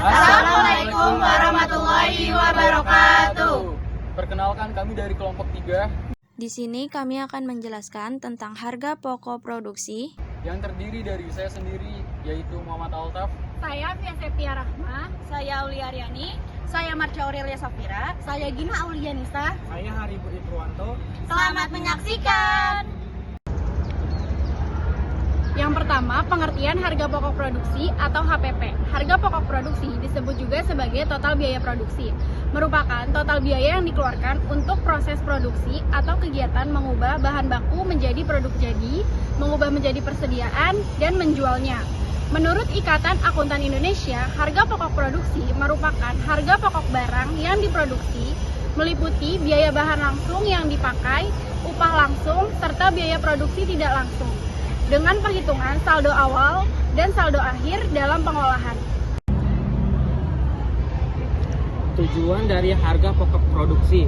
Assalamualaikum warahmatullahi wabarakatuh. Perkenalkan, kami dari kelompok 3 Di sini kami akan menjelaskan tentang harga pokok produksi yang terdiri dari saya sendiri, yaitu Muhammad Altaf. Saya Fia Septia Rahma. Saya Aulia Aryani. Saya Marcia Aurelia Safira. Saya Gina Aulianisa. Saya Haribur Purwanto. Selamat menyaksikan. Yang pertama, pengertian harga pokok produksi atau HPP. Harga pokok produksi disebut juga sebagai total biaya produksi. Merupakan total biaya yang dikeluarkan untuk proses produksi atau kegiatan mengubah bahan baku menjadi produk jadi, mengubah menjadi persediaan, dan menjualnya. Menurut Ikatan Akuntan Indonesia, harga pokok produksi merupakan harga pokok barang yang diproduksi, meliputi biaya bahan langsung yang dipakai, upah langsung, serta biaya produksi tidak langsung, dengan perhitungan saldo awal dan saldo akhir dalam pengolahan. Tujuan dari harga pokok produksi.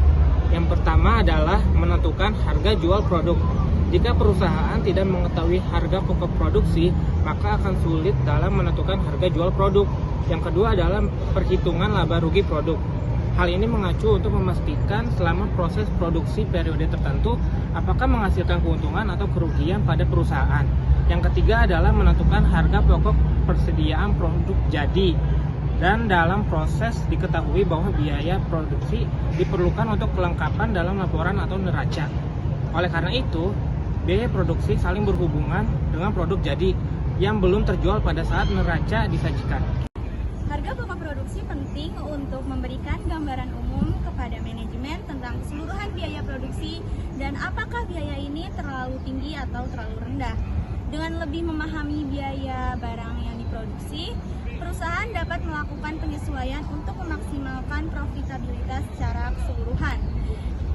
Yang pertama adalah menentukan harga jual produk. Jika perusahaan tidak mengetahui harga pokok produksi, maka akan sulit dalam menentukan harga jual produk. Yang kedua adalah perhitungan laba rugi produk. Hal ini mengacu untuk memastikan selama proses produksi periode tertentu apakah menghasilkan keuntungan atau kerugian pada perusahaan. Yang ketiga adalah menentukan harga pokok persediaan produk jadi. Dan dalam proses diketahui bahwa biaya produksi diperlukan untuk kelengkapan dalam laporan atau neraca. Oleh karena itu, biaya produksi saling berhubungan dengan produk jadi yang belum terjual pada saat neraca disajikan. Harga pokok produksi penting untuk memberikan gambaran umum kepada manajemen tentang keseluruhan biaya produksi dan apakah biaya ini terlalu tinggi atau terlalu rendah. Dengan lebih memahami biaya barang yang diproduksi, perusahaan dapat melakukan penyesuaian untuk memaksimalkan profitabilitas secara keseluruhan.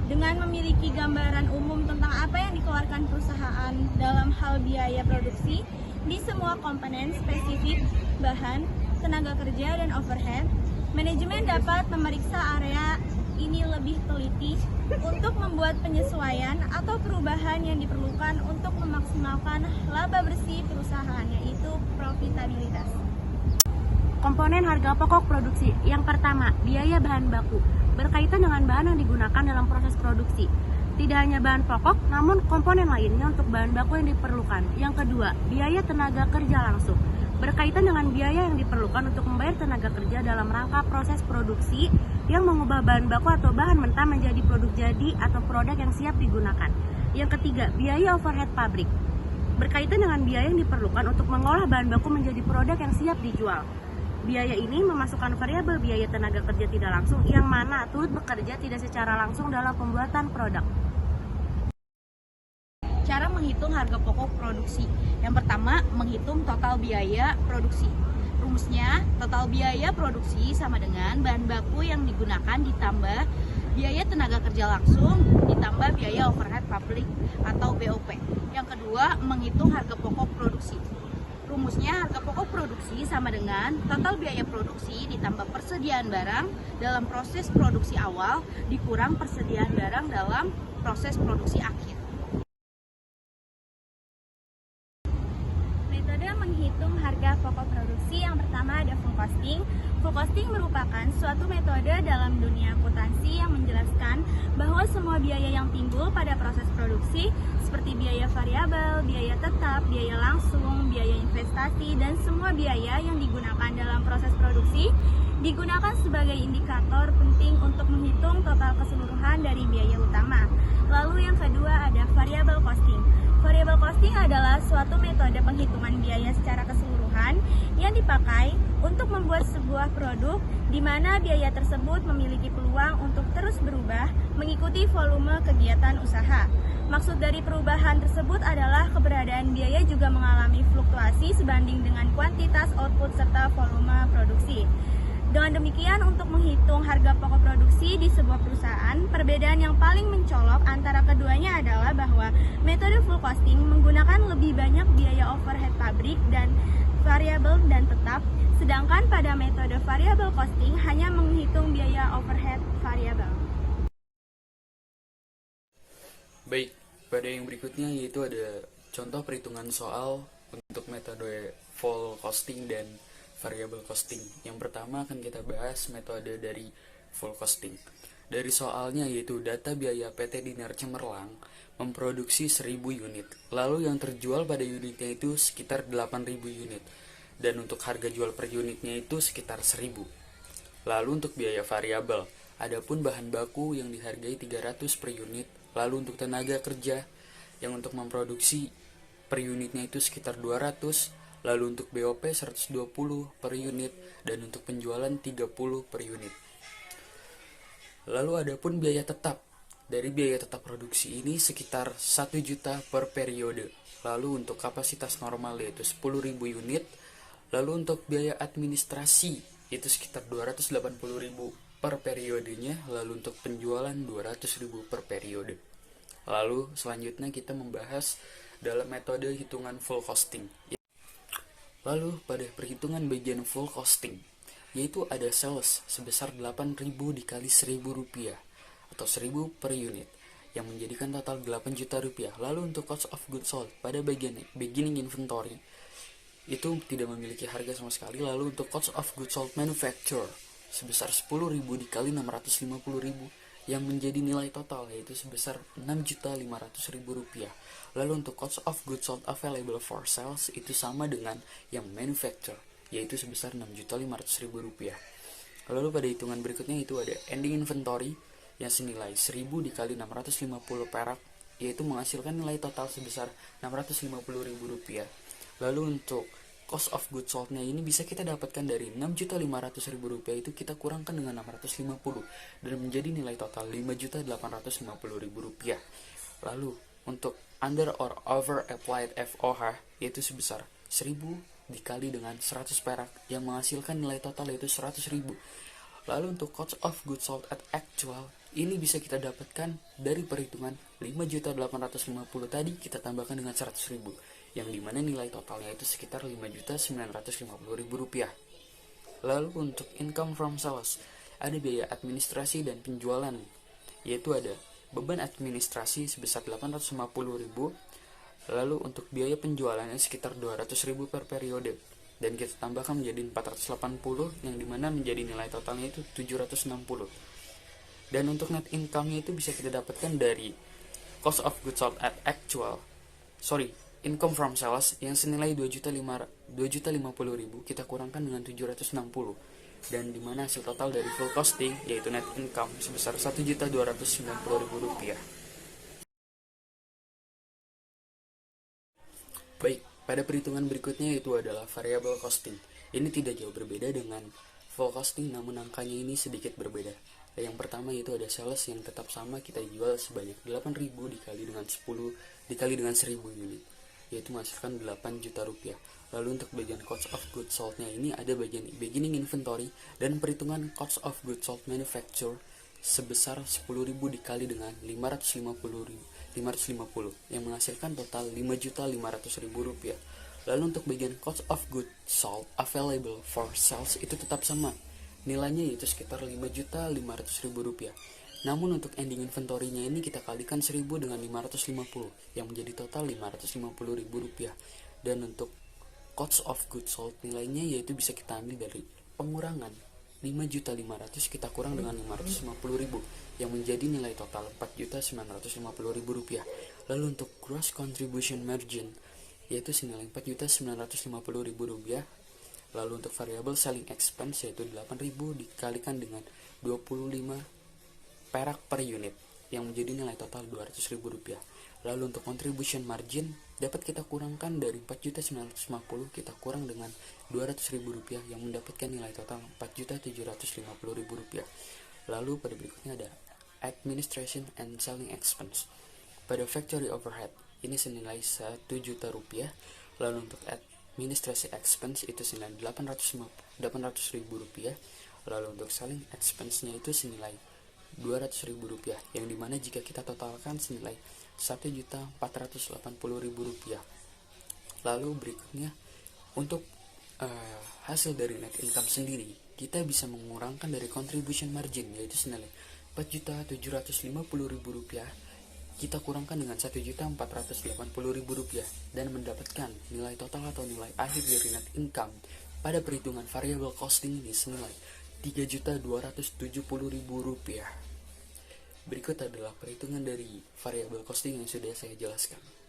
Dengan memiliki gambaran umum tentang apa yang dikeluarkan perusahaan dalam hal biaya produksi di semua komponen spesifik, bahan, tenaga kerja, dan overhead, manajemen dapat memeriksa area ini lebih teliti untuk membuat penyesuaian atau perubahan yang diperlukan untuk memaksimalkan laba bersih perusahaan, yaitu profitabilitas. komponen harga pokok produksi. Yang pertama, biaya bahan baku, berkaitan dengan bahan yang digunakan dalam proses produksi. Tidak hanya bahan pokok, namun komponen lainnya untuk bahan baku yang diperlukan. Yang kedua, biaya tenaga kerja langsung, berkaitan dengan biaya yang diperlukan untuk membayar tenaga kerja dalam rangka proses produksi yang mengubah bahan baku atau bahan mentah menjadi produk jadi atau produk yang siap digunakan. Yang ketiga, biaya overhead pabrik, berkaitan dengan biaya yang diperlukan untuk mengolah bahan baku menjadi produk yang siap dijual. Biaya ini memasukkan variabel biaya tenaga kerja tidak langsung yang mana turut bekerja tidak secara langsung dalam pembuatan produk. Cara menghitung harga pokok produksi. Yang pertama, menghitung total biaya produksi. Rumusnya, total biaya produksi sama dengan bahan baku yang digunakan ditambah biaya tenaga kerja langsung ditambah biaya overhead pabrik atau BOP. Yang kedua, menghitung harga pokok produksi. Rumusnya, harga pokok produksi sama dengan total biaya produksi ditambah persediaan barang dalam proses produksi awal dikurang persediaan barang dalam proses produksi akhir. Metode menghitung harga pokok produksi yang pertama ada full costing. Full costing merupakan suatu metode dalam dunia akuntansi yang menjelaskan bahwa semua biaya yang timbul pada proses produksi seperti biaya variabel, biaya tetap, biaya langsung, biaya investasi, dan semua biaya yang digunakan dalam proses produksi digunakan sebagai indikator penting untuk menghitung total keseluruhan dari biaya utama. Lalu yang kedua ada variable costing. Variable costing adalah suatu metode penghitungan biaya secara keseluruhan yang dipakai untuk membuat sebuah produk di mana biaya tersebut memiliki peluang untuk terus berubah mengikuti volume kegiatan usaha. Maksud dari perubahan tersebut adalah keberadaan biaya juga mengalami fluktuasi sebanding dengan kuantitas output serta volume produksi. Dengan demikian, untuk menghitung harga pokok produksi di sebuah perusahaan, perbedaan yang paling mencolok antara keduanya adalah bahwa metode full costing menggunakan lebih banyak biaya overhead pabrik dan variabel dan tetap, sedangkan pada metode variable costing hanya menghitung biaya overhead variabel. Baik, pada yang berikutnya yaitu ada contoh perhitungan soal untuk metode full costing dan variable costing. Yang pertama akan kita bahas metode dari full costing. Dari soalnya yaitu data biaya PT Diner Cemerlang memproduksi 1000 unit. Lalu yang terjual pada unitnya itu sekitar 8000 unit. Dan untuk harga jual per unitnya itu sekitar 1000. Lalu untuk biaya variabel, adapun bahan baku yang dihargai 300 per unit. Lalu untuk tenaga kerja yang untuk memproduksi per unitnya itu sekitar 200. Lalu untuk BOP 120 per unit dan untuk penjualan 30 per unit. Lalu adapun biaya tetap. Dari biaya tetap produksi ini sekitar 1 juta per periode. Lalu untuk kapasitas normal yaitu 10.000 unit. Lalu untuk biaya administrasi itu sekitar 280.000 per periodenya. Lalu untuk penjualan 200.000 per periode. Lalu selanjutnya kita membahas dalam metode hitungan full costing. Lalu pada perhitungan bagian full costing, yaitu ada sales sebesar 8.000 dikali 1.000 rupiah atau 1.000 per unit yang menjadikan total 8 juta rupiah. Lalu untuk cost of goods sold pada bagian beginning inventory itu tidak memiliki harga sama sekali. Lalu untuk cost of goods sold manufacture sebesar 10.000 dikali 650.000 yang menjadi nilai total yaitu sebesar 6.500.000 rupiah. Lalu untuk cost of goods sold available for sales itu sama dengan yang manufacture yaitu sebesar 6.500.000 rupiah. Lalu pada hitungan berikutnya itu ada ending inventory yang senilai 1000 dikali 650 perak yaitu menghasilkan nilai total sebesar 650.000 rupiah. Lalu untuk cost of goods sold-nya ini bisa kita dapatkan dari 6.500.000 rupiah itu kita kurangkan dengan 650 dan menjadi nilai total 5.850.000 rupiah. Lalu untuk under or over applied FOH yaitu sebesar 1000 dikali dengan 100 perak yang menghasilkan nilai total yaitu 100.000. Lalu untuk cost of goods sold at actual ini bisa kita dapatkan dari perhitungan 5.850 tadi kita tambahkan dengan 100.000 yang dimana nilai totalnya itu sekitar 5.950.000 rupiah. Lalu untuk income from sales ada biaya administrasi dan penjualan yaitu ada beban administrasi sebesar 850.000. Lalu untuk biaya penjualannya sekitar 200.000 per periode dan kita tambahkan menjadi 480 yang dimana menjadi nilai totalnya itu 760. Dan untuk net income-nya itu bisa kita dapatkan dari cost of goods sold at actual income from sales yang senilai 2.050.000 kita kurangkan dengan 760 dan dimana hasil total dari full costing yaitu net income sebesar 1.290.000 rupiah. Baik, pada perhitungan berikutnya itu adalah variable costing. Ini tidak jauh berbeda dengan full costing namun angkanya ini sedikit berbeda. Yang pertama itu ada sales yang tetap sama kita jual sebanyak 8.000 dikali dengan 10 dikali dengan 1.000 unit yaitu menghasilkan 8 juta rupiah. Lalu untuk bagian cost of goods sold-nya ini ada bagian beginning inventory dan perhitungan cost of goods sold manufacture sebesar 10.000 dikali dengan 550 yang menghasilkan total 5.500.000 rupiah. Lalu untuk bagian cost of goods sold available for sales itu tetap sama. Nilainya yaitu sekitar 5.500.000 rupiah. Namun untuk ending inventory-nya ini kita kalikan 1.000 dengan 550 yang menjadi total 550.000 rupiah. Dan untuk cost of goods sold nilainya yaitu bisa kita ambil dari pengurangan 5.500.000 kita kurang dengan 550.000 yang menjadi nilai total 4.950.000 rupiah. Lalu untuk gross contribution margin yaitu senilai 4.950.000 rupiah. Lalu untuk variable selling expense yaitu 8.000 dikalikan dengan 25 perak per unit yang menjadi nilai total 200.000 rupiah. Lalu untuk contribution margin dapat kita kurangkan dari 4.950 kita kurang dengan 200.000 rupiah yang mendapatkan nilai total 4.750.000 rupiah. Lalu pada berikutnya ada administration and selling expense. Pada factory overhead ini senilai 1 juta rupiah. Lalu untuk administration expense itu senilai 800.000 rupiah. Lalu untuk selling expense-nya itu senilai 200.000 rupiah yang dimana jika kita totalkan senilai 1.480.000 rupiah. Lalu berikutnya untuk hasil dari net income sendiri kita bisa mengurangkan dari contribution margin yaitu senilai 4.750.000 rupiah kita kurangkan dengan 1.480.000 rupiah dan mendapatkan nilai total atau nilai akhir dari net income pada perhitungan variable costing ini senilai Rp3.270.000. Berikut adalah perhitungan dari variable costing yang sudah saya jelaskan.